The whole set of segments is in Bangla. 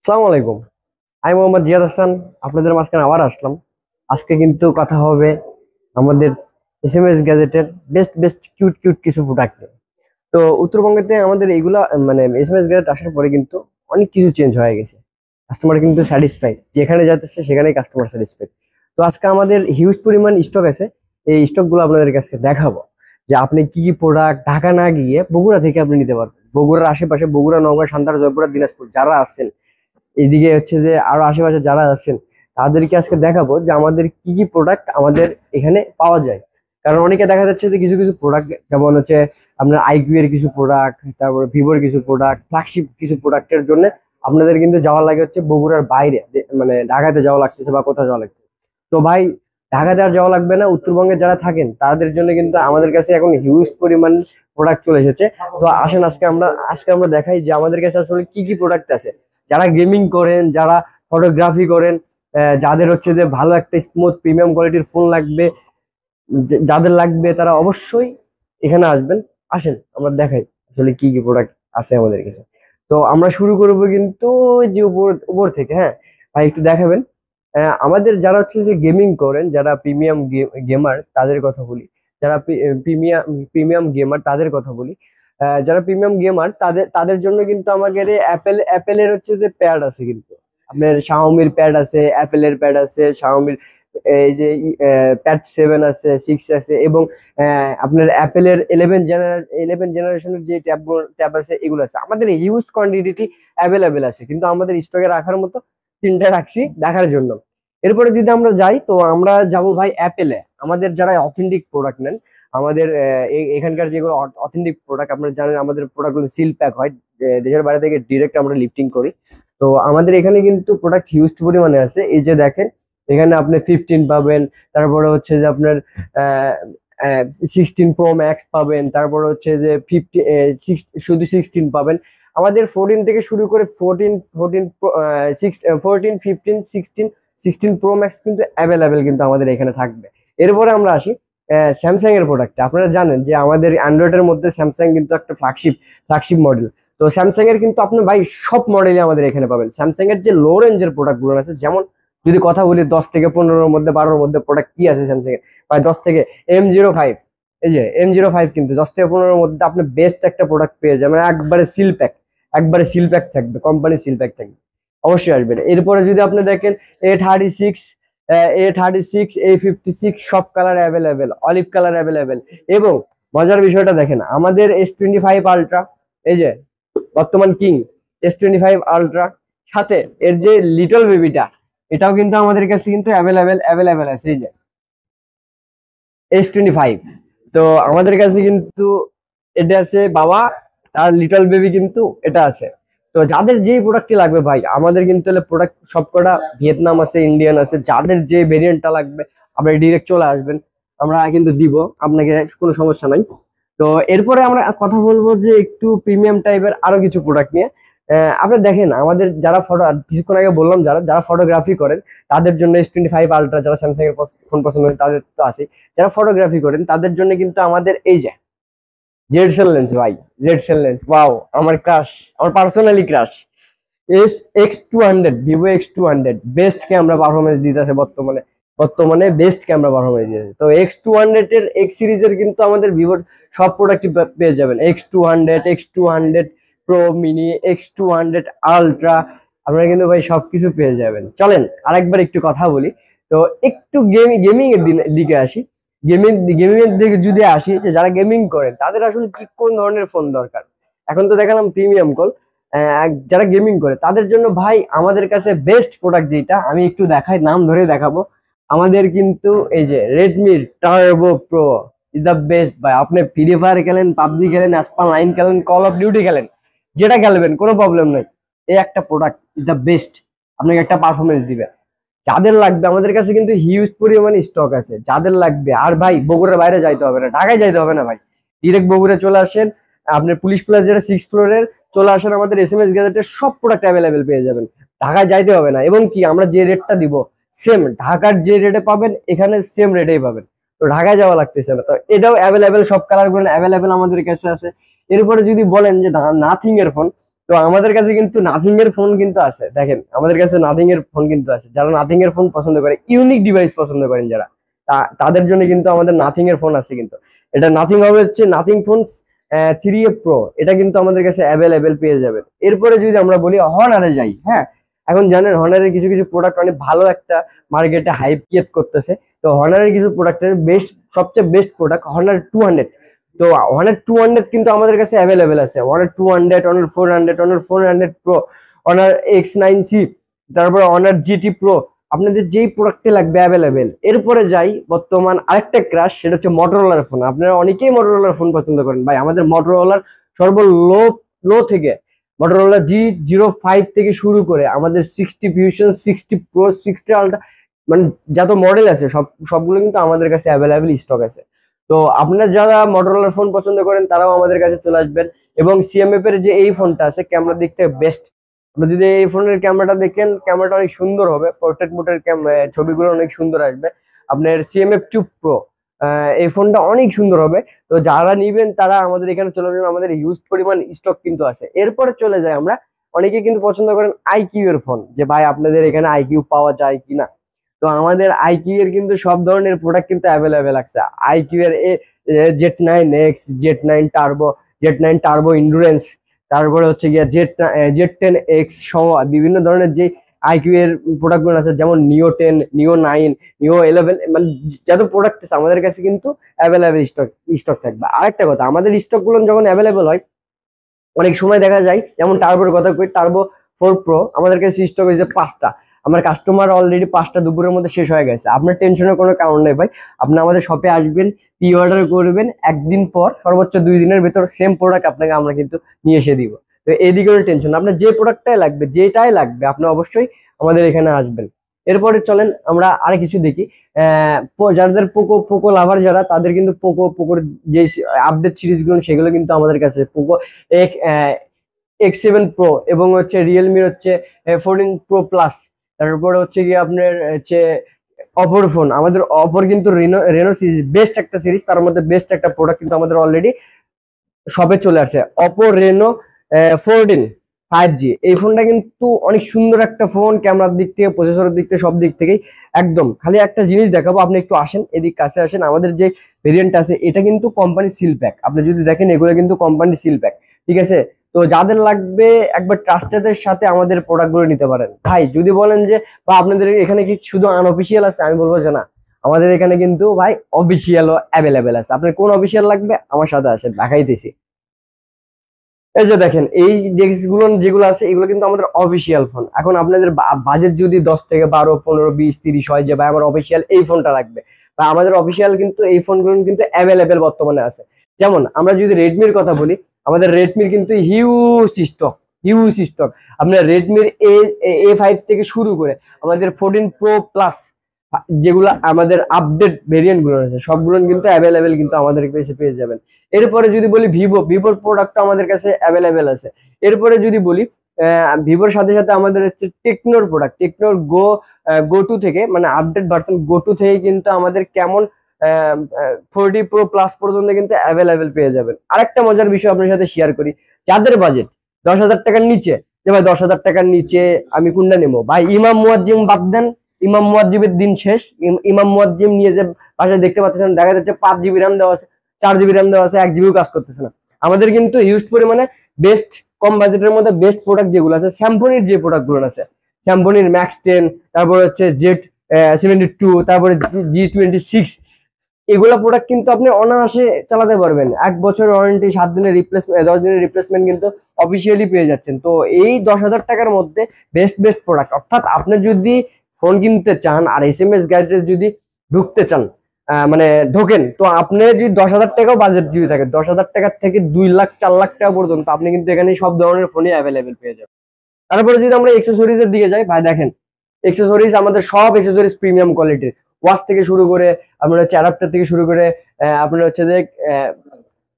আসসালামু আলাইকুম। আমি মোহাম্মদ জিয়াদ হাসান, আপনাদের মাঝখানে আবার আসলাম। আজকে কিন্তু কথা হবে আমাদের এসএমএস গ্যাজেটের বেস্ট বেস্ট কিউট কিউট কিছু প্রোডাক্ট নিয়ে। তো উত্তরবঙ্গেতে আমাদের এইগুলা মানে এসএমএস গ্যাজেট আসার পরে কিন্তু অনেক কিছু চেঞ্জ হয়ে গেছে। কাস্টমার কিন্তু স্যাটিসফাইড, যেখানে যাচ্ছে সেখানেই কাস্টমার স্যাটিসফাইড। তো আজকে আমাদের হিউজ পরিমাণ স্টক আছে। এই স্টকগুলো আপনাদের কাছে দেখাবো যে আপনি কি কি প্রোডাক্ট ঢাকা না গিয়ে বগুড়া থেকে আপনি নিতে পারবেন। বগুড়ার আশেপাশে বগুড়া, নওগাঁ, সান্তাহার, জয়পুরহাট, দিনাজপুর যারা আছেন, এইদিকে হচ্ছে যে আরো আশেপাশে যারা আছেন, তাদেরকে আজকে দেখাবো যে আমাদের কি কি প্রোডাক্ট আমাদের এখানে পাওয়া যায়। কারণ অনেকে দেখা যাচ্ছে যে কিছু কিছু প্রোডাক্ট, যেমন হচ্ছে আপনার আইকিউ এর কিছু প্রোডাক্ট, তারপরে ভিভোর কিছু প্রোডাক্ট, ফ্ল্যাগশিপ কিছু প্রোডাক্টের জন্য আপনাদের কিন্তু যাওয়া লাগে হচ্ছে বগুড়ার বাইরে, মানে ঢাকাতে যাওয়া লাগতেছে বা কোথাও যাওয়া লাগছে। তো ভাই, ঢাকাতে আর যাওয়া লাগবে না। উত্তরবঙ্গে যারা থাকেন তাদের জন্য কিন্তু আমাদের কাছে এখন হিউজ পরিমাণ প্রোডাক্ট চলে এসেছে। তো আসেন আজকে আমরা দেখাই যে আমাদের কাছে আসলে কি কি প্রোডাক্ট আছে। যারা গেমিং করেন, যারা ফটোগ্রাফি করেন, যাদের হচ্ছে যে ভালো একটা স্মুথ প্রিমিয়াম কোয়ালিটির ফোন লাগবে, যাদের লাগবে তারা অবশ্যই এখানে আসবেন। আসেন আমরা দেখাই আসলে কি কি প্রোডাক্ট আছে আমাদের কাছে। তো আমরা শুরু করবো কিন্তু ওই যে উপর উপর থেকে। হ্যাঁ ভাই, একটু দেখাবেন। আমাদের যারা হচ্ছে যে গেমিং করেন, যারা প্রিমিয়াম গেমার তাদের কথা বলি। যারা প্রিমিয়াম প্রিমিয়াম গেমার তাদের কথা বলি। যারা প্রিমিয়াম গেমার তাদের তাদের জন্য কিন্তু আমাদের অ্যাপেলের হচ্ছে যে প্যাড আছে কিন্তু। আপনার শাওমির প্যাড আছে, অ্যাপেলের প্যাড আছে, শাওমির এই যে প্যাড 7 আছে, 6 আছে, এবং আপনার অ্যাপেলের ইলেভেন জেনারেশনের যে ট্যাব আছে এগুলো আছে। আমাদের হিউজ কোয়ান্টিটি অ্যাভেলেবেল আছে, কিন্তু আমাদের স্টকে রাখার মতো তিনটা রাখছি দেখার জন্য। এরপরে যদি আমরা যাই, তো আমরা যাব ভাই অ্যাপেলে। আমাদের যারা অথেন্টিক প্রোডাক্ট নেন, আমাদের এখানকার যেগুলো অথেন্টিক প্রোডাক্ট, আপনারা জানেন আমাদের প্রোডাক্টগুলো সিল প্যাক হয়। দেশের বাইরে থেকে ডিরেক্ট আমরা লিফটিং করি। তো আমাদের এখানে কিন্তু প্রোডাক্ট হিউজ পরিমাণে আছে। এই যে দেখেন, এখানে আপনি 15 পাবেন, তারপরে হচ্ছে যে আপনার 16 Pro Max পাবেন, তারপরে হচ্ছে যে শুধু 16 পাবেন। আমাদের 14 থেকে শুরু করে 14 15 16 কিন্তু অ্যাভেলেবেল কিন্তু আমাদের এখানে থাকবে। এরপরে আমরা আসি স্যামসাং এর প্রোডাক্টে। আপনারা জানেন যে আমাদের অ্যান্ড্রয়েডের মধ্যে স্যামসাং কিন্তু একটা ফ্ল্যাগশিপ মডেল। তো স্যামসাং এর কিন্তু আপনি ভাই সব মডেলই আমাদের এখানে পাবেন। স্যামসাং এর যে লো রেঞ্জের প্রোডাক্ট গুলো আছে, যেমন যদি কথা বলি 10 থেকে 15-র মধ্যে, 12-র মধ্যে প্রোডাক্ট কি আছে স্যামসাং এর, ভাই 10 থেকে M05, এই যে M05 কিন্তু 10 থেকে 15-র মধ্যে আপনি বেস্ট একটা প্রোডাক্ট পেয়ে যাবেন। একবারে সিল প্যাক থাকবে, কোম্পানি সিল প্যাক থাকবে। অবশ্যই আসবেন। এরপরে যদি আপনি দেখেন A36, A56, সব colour available, olive colour available. এবং মজার বিষয়টা দেখেন, আমাদের S25 আলট্রা, এই যে বর্তমান কিং S25 আলট্রা, সাথে এর যে লিটল বেবিটা, এটাও কিন্তু আমাদের কাছে কিন্তু অ্যাভেলেবেল আছে। এই যে S25, তো আমাদের কাছে কিন্তু এটা আছে বাবা, আর লিটল বেবি কিন্তু এটা আছে। তো যাদের যেই প্রোডাক্টটি লাগবে ভাই, আমাদের কিন্তু প্রোডাক্ট সবকটা ভিয়েতনাম আছে, ইন্ডিয়ান আছে। যাদের যে ভেরিয়েন্টটা লাগবে আপনি ডিরেক্ট চলে আসবেন, আমরা কিন্তু দিব আপনাকে, কোনো সমস্যা নাই। তো এরপরে আমরা কথা বলবো যে একটু প্রিমিয়াম টাইপের আরো কিছু প্রোডাক্ট নিয়ে। আপনি দেখেন আমাদের যারা কিছুক্ষণ আগে বললাম, যারা যারা ফটোগ্রাফি করেন তাদের জন্য S25 আলট্রা, যারা স্যামসাং এর ফোন পছন্দ করেন তাদের তো আছে। যারা ফটোগ্রাফি করেন তাদের জন্য কিন্তু আমাদের এই যে জেডসেল লেন্স, ভাই জেডসেল লেন্স, ওয়াও, আমার ক্রাশ, আমার personally crush. X200, Vivo X200 best camera performance দিতেছে বর্তমানে বেস্ট ক্যামেরা পারফরমেন্স দিতেছে। তো X200 এর X সিরিজের কিন্তু আমাদের ভিভোর সব প্রোডাক্টই পেয়ে যাবেন। X200 pro mini, X200 ultra, আপনারা কিন্তু ভাই সবকিছু পেয়ে যাবেন। চলেন আরেকবার একটু কথা বলি। তো একটু গেমিং এর দিকে আসি। গেমিং এর দিকে যদি আসি, যে যারা গেমিং করেন তাদের আসলে কি কোন ধরনের ফোন দরকার। এখন তো দেখালাম প্রিমিয়াম কল। যারা গেমিং করে তাদের জন্য ভাই আমাদের কাছে বেস্ট প্রোডাক্ট যেটা আমি একটু দেখাই, নাম ধরে দেখাবো। আমাদের কিন্তু এই যে Redmi turbo pro is the best ভাই। আপনি ফ্রি ফায়ার খেলেন, পাবজি খেলেন, অ্যাসপার 9 খেলেন, কল অফ ডিউটি খেলেন, যেটা খেলবেন কোনো প্রবলেম নেই, এই একটা প্রোডাক্ট ইজ দ্য বেস্ট, আপনাকে একটা পারফরমেন্স দিবে। যাদের লাগবে আমাদের কাছে কিন্তু হিউজ পরিমাণে স্টক আছে, যাদের লাগবে। আর ভাই বগুড়ার বাইরে যাইতে হবে না, ঢাকায় যাইতে হবে না ভাই, ডিরেক্ট বগুড়া চলে আসেন। আপনার পুলিশ প্লাস যেটা 6 ফ্লোরের, চলে আসেন, আমাদের এসএমএস গ্যাজেটের সব প্রোডাক্ট অ্যাভেলেবেল পেয়ে যাবেন। ঢাকায় যাইতে হবে না, এবং কি আমরা যে রেটটা দিব সেম ঢাকার যে রেটে পাবেন এখানে সেম রেটেই পাবেন। তো ঢাকায় যাওয়া লাগতেছে না। তো এটাও অ্যাভেলেবেল, সব কালার গুলো অ্যাভেলেবেল আমাদের কাছে আছে। এরপরে যদি বলেন যে নাথিং এর ফোন, তো আমাদের কাছে কিন্তু নাথিং এর ফোন কিন্তু আছে, দেখেন আমাদের কাছে নাথিং এর ফোন কিন্তু আছে। যারা নাথিং এর ফোন পছন্দ করে, ইউনিক ডিভাইস পছন্দ করেন যারা, তাদের জন্য কিন্তু আমাদের নাথিং এর ফোন আছে কিন্তু। এটা নাথিং হবে হচ্ছে নাথিং ফোন 3A Pro, এটা কিন্তু আমাদের কাছে অ্যাভেলেবেল পেয়ে যাবেন। এরপরে যদি আমরা বলি হনারে যাই, হ্যাঁ এখন জানেন হনারের কিছু কিছু প্রোডাক্ট অনেক ভালো একটা মার্কেটে হাইপ ক্রিয়েট করতেছে। তো হনারের কিছু প্রোডাক্টের সবচেয়ে বেস্ট প্রোডাক্ট হনার 200। তো হনার 200 কিন্তু আমাদের কাছে অ্যাভেলেবেল আছে। Honours 200, honours 400, honours 400 pro, honours X9C, তারপর হনার GT Pro, আপনাদের যেই প্রোডাক্টে লাগবে অ্যাভেলেবেল। এরপরে যাই বর্তমান আরেকটা ক্রাশ, সেটা হচ্ছে মোটরোলার ফোন। আপনারা অনেকেই মোটরোলার ফোন পছন্দ করেন ভাই। আমাদের মোটরোলার সর্বলো লো থেকে মোটরোলা G05 থেকে শুরু করে আমাদের 60 Fusion, 60 Pro, 60 Ultra, মানে যত মডেল আছে সবগুলো কিন্তু আমাদের কাছে অ্যাভেলেবেল স্টক আছে। তো আপনারা যারা মোটরোলার ফোন পছন্দ করেন তারাও আমাদের কাছে চলে আসবেন। এবং CMF এর যে এই ফোনটা আছে, ক্যামেরা দিক থেকে বেস্ট। আপনি যদি এই ফোনের ক্যামেরাটা দেখেন, ক্যামেরাটা অনেক সুন্দর হবে, পোর্ট্রেট মোডের ছবিগুলো অনেক সুন্দর আসবে। আপনার CMF2 Pro, এই ফোনটা অনেক সুন্দর হবে। তো যারা নিবেন তারা আমাদের এখানে চলে যাবেন, আমাদের হিউজ পরিমাণ স্টক কিন্তু আছে। এরপরে চলে যাই আমরা, অনেকে কিন্তু পছন্দ করেন আইকিউ এর ফোন, যে ভাই আপনাদের এখানে আইকিউ পাওয়া যায় কিনা। তো আমাদের আইকিউ এর কিন্তু সব ধরনের প্রোডাক্ট কিন্তু অ্যাভেলেবেল আছে। আইকিউ এর Z9X, Z9 turbo, Z9 turbo endurance, তারপরে হচ্ছে গিয়া Z10X সহ বিভিন্ন ধরনের যে আইকিউ এর প্রোডাক্ট গুলো আছে, যেমন নিও 10, নিও 9, নিও 11, মানে যত প্রোডাক্ট আছে আমাদের কাছে কিন্তু অ্যাভেলেবেল স্টক থাকবে। আরেকটা কথা, আমাদের স্টক গুলো যখন অ্যাভেলেবেল হয়, অনেক সময় দেখা যায়, যেমন টার্বোর কথা কই, টার্বো 4 Pro আমাদের কাছে স্টক হয়েছে 5টা। আমার কাস্টমার অলরেডি 5টা দুপুরের মধ্যে শেষ হয়ে গেছে। আপনার টেনশনের কোনো কারণ নেই ভাই। আপনি আমাদের শপে আসবেন, প্রি অর্ডার করবেন, একদিন পর সর্বোচ্চ 2 দিনের ভিতর সেম প্রোডাক্ট আপনাকে আমরা কিন্তু নিয়ে এসে দিব। তো এদিকে কোনো টেনশন, আপনার যে প্রোডাক্টটাই লাগবে, যেটাই লাগবে, আপনি অবশ্যই আমাদের এখানে আসবেন। এরপরে চলেন আমরা আরে কিছু দেখি। যাদের পোকো লাভার যারা, তাদের কিন্তু পোকোর যে আপডেট সিরিজগুলো সেগুলো কিন্তু আমাদের কাছে পোকো X7 Pro এবং হচ্ছে রিয়েলমির হচ্ছে 14 Pro Plus, তারপরে হচ্ছে কি আপনার হচ্ছে অপোর ফোন। আমাদের অপোর কিন্তু রেনো সিরিজ বেস্ট একটা সিরিজ, তার মধ্যে বেস্ট একটা প্রোডাক্ট কিন্তু আমাদের অলরেডি শপে চলে আসছে, অপো রেনো 14 5G। এই ফোনটা কিন্তু অনেক সুন্দর একটা ফোন, ক্যামেরার দিক থেকে, প্রসেসরের দিক থেকে, সব দিক থেকেই একদম। খালি একটা জিনিস দেখাবো, আপনি একটু আসেন, এদিক কাছে আসেন। আমাদের যে ভেরিয়েন্ট আছে এটা কিন্তু কোম্পানি সিল প্যাক, আপনি যদি দেখেন এগুলো কিন্তু কোম্পানি সিল প্যাক, ঠিক আছে। তো যাদের লাগবে একবার ট্রাস্টেডের সাথে আমাদের প্রোডাক্টগুলো নিতে পারেন ভাই। যদি বলেন যে বা আপনাদের এখানে কি শুধু আনঅফিসিয়াল আছে, আমি বলবো যে না, আমাদের এখানে কিন্তু ভাই অফিসিয়ালও অ্যাভেলেবেল আছে। আপনার কোন অফিসিয়াল লাগবে আমার সাথে আসেন, দেখাইতেছি। এই যে দেখেন, এই যেগুলো আছে এগুলো কিন্তু আমাদের অফিসিয়াল ফোন। এখন আপনাদের বাজেট যদি 10 থেকে 12, 15, 20, 30 হয়, যে ভাই আমার অফিসিয়াল এই ফোনটা লাগবে, বা আমাদের অফিসিয়াল কিন্তু এই ফোনগুলো কিন্তু অ্যাভেলেবেল বর্তমানে আছে। যেমন আমরা যদি রেডমির কথা বলি, আমাদের রেডমির কিন্তু হিউজ স্টক। আপনার রেডমির A5 থেকে শুরু করে আমাদের 14 Pro Plus, যেগুলো আমাদের আপডেট ভেরিয়েন্ট গুলো আছে, সবগুলো কিন্তু অ্যাভেলেবেল কিন্তু আমাদের কাছে পেয়ে যাবেন। এরপরে যদি বলি ভিভোর প্রোডাক্ট আমাদের কাছে অ্যাভেলেবেল আছে। এরপরে যদি বলি ভিভোর সাথে সাথে আমাদের হচ্ছে টেকনোর প্রোডাক্ট, টেকনোর গো টু থেকে, মানে আপডেট ভার্সন গো টু থেকে কিন্তু আমাদের কেমন 40 Pro Plus পর্যন্ত কিন্তু অ্যাভেলেবেল পেয়ে যাবেন। আরেকটা মজার বিষয় আপনার সাথে শেয়ার করি, যাদের বাজেট 10,000 টাকার নিচে, যে ভাই 10,000 টাকার নিচে আমি কোনটা নেবো ভাই, ইমাম মুয়াজ্জিম বাদ দেন, ইমাম মুয়াজ্জিমের দিন শেষ। ইমাম মুয়াজ্জিম নিয়ে যে বাসায় দেখতে পাচ্ছেন, দেখা যাচ্ছে 5 GB র্যাম দেওয়া আছে, 4 GB র্যাম দেওয়া আছে, 1 GB কাজ করতেছে না। আমাদের কিন্তু হিউজ পরিমাণে বেস্ট, কম বাজেটের মধ্যে বেস্ট প্রোডাক্ট যেগুলো আছে, স্যামসংয়ের যে প্রোডাক্টগুলো আছে, স্যামসংয়ের Max 10, তারপর হচ্ছে Z72, তারপরে G26, এগুলা প্রোডাক্ট কিন্তু আপনি অনায়াসে চালাতে পারবেন। 1 বছরের ওয়ারেন্টি, 7 দিনের রিপ্লেসমেন্ট, 10 দিনের রিপ্লেসমেন্ট কিন্তু অফিসিয়ালি পেয়ে যাচ্ছেন। তো এই 10,000 টাকার মধ্যে বেস্ট প্রোডাক্ট, অর্থাৎ আপনি যদি ফোন কিনতে চান আর SMS গ্যাজেট যদি ঢুকতে চান, মানে ঢোকেন, তো আপনি যদি 10,000 টাকাও বাজেট যদি থাকে, 10,000 টাকার থেকে 2 লাখ 4 লাখ টাকা পর্যন্ত আপনি কিন্তু এখানে সব ধরনের ফোনই অ্যাভেলেবেল পেয়ে যাবেন। তারপরে যদি আমরা এক্সেসরিজ এর দিকে যাই ভাই, দেখেন এক্সেসরিজ আমাদের সব এক্সেসরিজ প্রিমিয়াম কোয়ালিটির, ওয়াচ থেকে শুরু করে আপনার হচ্ছে অ্যাডাপ্টার থেকে শুরু করে আপনার হচ্ছে যে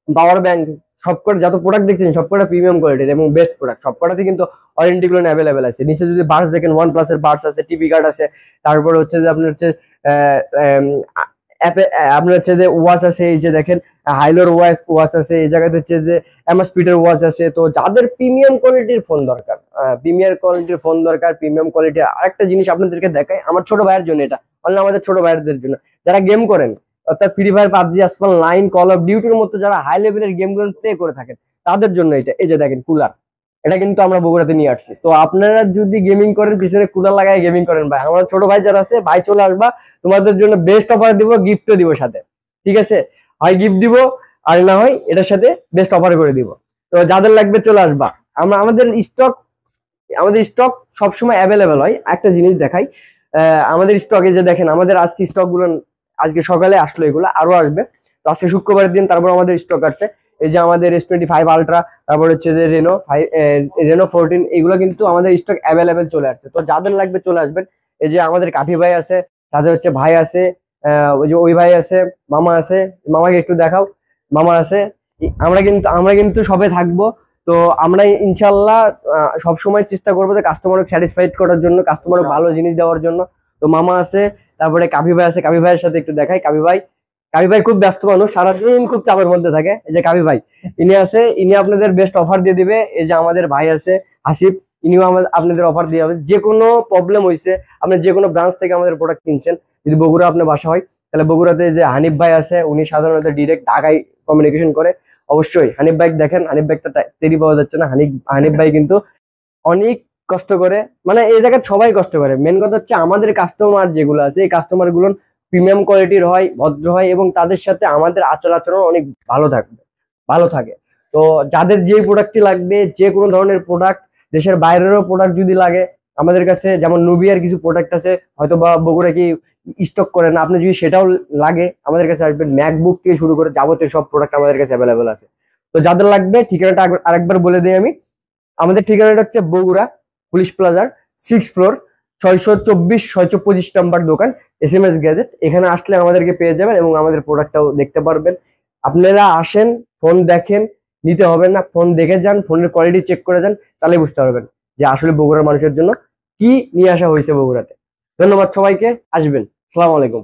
পাওয়ার ব্যাংক, সবকটা যত প্রোডাক্ট দেখছেন সবকটা প্রিমিয়াম কোয়ালিটির এবং বেস্ট প্রোডাক্ট। সবকটাতে কিন্তু ওয়ারেন্টি গুলো অ্যাভেলেবেল আছে। নিচে যদি বার্স দেখেন, OnePlus এর বার্স আছে, টিপি কার্ড আছে, তারপরে হচ্ছে যে আপনার হচ্ছে অ্যাপে আপনার হচ্ছে যে ওয়াচ আছে, এই যে দেখেন হাইলোর ওয়াচ আছে, এই জায়গাতে হচ্ছে যে স্পিডের ওয়াচ আছে। তো যাদের প্রিমিয়াম কোয়ালিটির ফোন দরকার, প্রিমিয়াম কোয়ালিটির আরেকটা জিনিস আপনাদেরকে দেখাই, আমার ছোট ভাইয়ের জন্য, এটা অনলি আমাদের ছোট ভাইয়েরদের জন্য যারা গেম করেন, অর্থাৎ Free Fire, PUBG, Asphalt 9, call of ডিউটির মতো যারা হাই লেভেলের গেমগুলো প্লে করে থাকেন, তাদের জন্য এটা। এই যে দেখেন কুলার, এটা কিন্তু আমরা বগুড়াতে নিয়ে আসছি। তো আপনারা যদি গেমিং করেন, পিছনে কুলার লাগায় গেমিং করেন ভাই, আমার ছোট ভাই যারা আছে, ভাই চলে আসবা, তোমাদের জন্য বেস্ট অফার দিব, গিফটও দিব সাথে, ঠিক আছে? হয় গিফট দিব, আর না হয় এটার সাথে বেস্ট অফার করে দিব। তো যাদের লাগবে চলে আসবা। আমাদের স্টক সবসময় অ্যাভেলেবেল হয়। একটা জিনিস দেখাই, আমাদের স্টকে যে দেখেন, আমাদের আজকে স্টক গুলো আজকে সকালে আসলো, এগুলো আরো আসবে। তো আজকে শুক্রবারের দিন, তারপর আমাদের স্টক আসছে। এই যে আমাদের S25 আলট্রা, তারপর হচ্ছে যে রেনো 14, এগুলো কিন্তু আমাদের স্টক অ্যাভেলেবেল চলে আসছে। তো যাদের লাগবে চলে আসবেন। এই যে আমাদের কাফি ভাই আছে, তাদের হচ্ছে ভাই আছে, ওই যে ওই ভাই আছে, মামা আছে, মামাকে একটু দেখাও, মামা আছে। আমরা কিন্তু সবে থাকবো। তো আমরা ইনশাল্লাহ সবসময় চেষ্টা করবো যে কাস্টমারকে স্যাটিসফাইড করার জন্য, কাস্টমারকে ভালো জিনিস দেওয়ার জন্য। তো মামা আছে, তারপরে কাফি ভাই আছে, কাফি ভাইয়ের সাথে একটু দেখাই। কাফি ভাই খুব ব্যস্ত মানুষ, সারাদিন খুব চাপের মধ্যে থাকে। এই যে কাফি ভাই, ইনি আছে, ইনি আপনাদের বেস্ট অফার দিয়ে দিবে। এই যে আমাদের ভাই আছে হাসিব, ইনিও আপনাদের অফার দিয়ে হবে। যে কোনো প্রবলেম হয়েছে, আপনি যে কোনো ব্রাঞ্চ থেকে আমাদের প্রোডাক্ট কিনছেন, যদি বগুড়া আপনার বাসা হয়, তাহলে বগুড়াতে যে হানিফ ভাই আছে, উনি সাধারণত ডিরেক্ট ঢাকায় কমিউনিকেশন করে। অবশ্যই হানিফ ভাই দেখেন, হানিফ ভাই তো দেরি পাওয়া যাচ্ছে না। হানিফ ভাই কিন্তু অনেক কষ্ট করে, মানে এই জায়গায় সবাই কষ্ট করে। মেন কথা হচ্ছে আমাদের কাস্টমার যেগুলো আছে, এই কাস্টমার গুলো প্রিমিয়াম কোয়ালিটির হয়, ভদ্র হয়, এবং তাদের সাথে আমাদের আচার আচরণ অনেক ভালো থাকে। তো যাদের যে প্রোডাক্টটি লাগবে, যে কোনো ধরনের প্রোডাক্ট, দেশের বাইরেরও প্রোডাক্ট যদি লাগে, আমাদের কাছে যেমন নুবিয়ার কিছু প্রোডাক্ট আছে, হয়তো বা বগুড়া কি স্টক করে না, আপনি যদি সেটাও লাগে আমাদের কাছে আসবেন। ম্যাকবুক থেকে শুরু করে যাবতীয় সব প্রোডাক্ট আমাদের কাছে অ্যাভেলেবেল আছে। তো যাদের লাগবে, ঠিকানাটা আরেকবার বলে দিই আমি। আমাদের ঠিকানাটা হচ্ছে বগুড়া পুলিশ প্লাজার 6 ফ্লোর, 624-625 নাম্বার দোকান, SMS গ্যাজেট। এখানে আসলে আমাদেরকে পেয়ে যাবেন এবং আমাদের প্রোডাক্টটাও দেখতে পারবেন। আপনারা আসেন, ফোন দেখেন, নিতে হবে না, ফোন দেখে যান, ফোনের কোয়ালিটি চেক করে যান, তাহলে বুঝতে পারবেন যে আসলে বগুড়ার মানুষের জন্য কি নিয়ে আসা হয়েছে বগুড়াতে। ধন্যবাদ সবাইকে, আসবেন। আসসালামু আলাইকুম।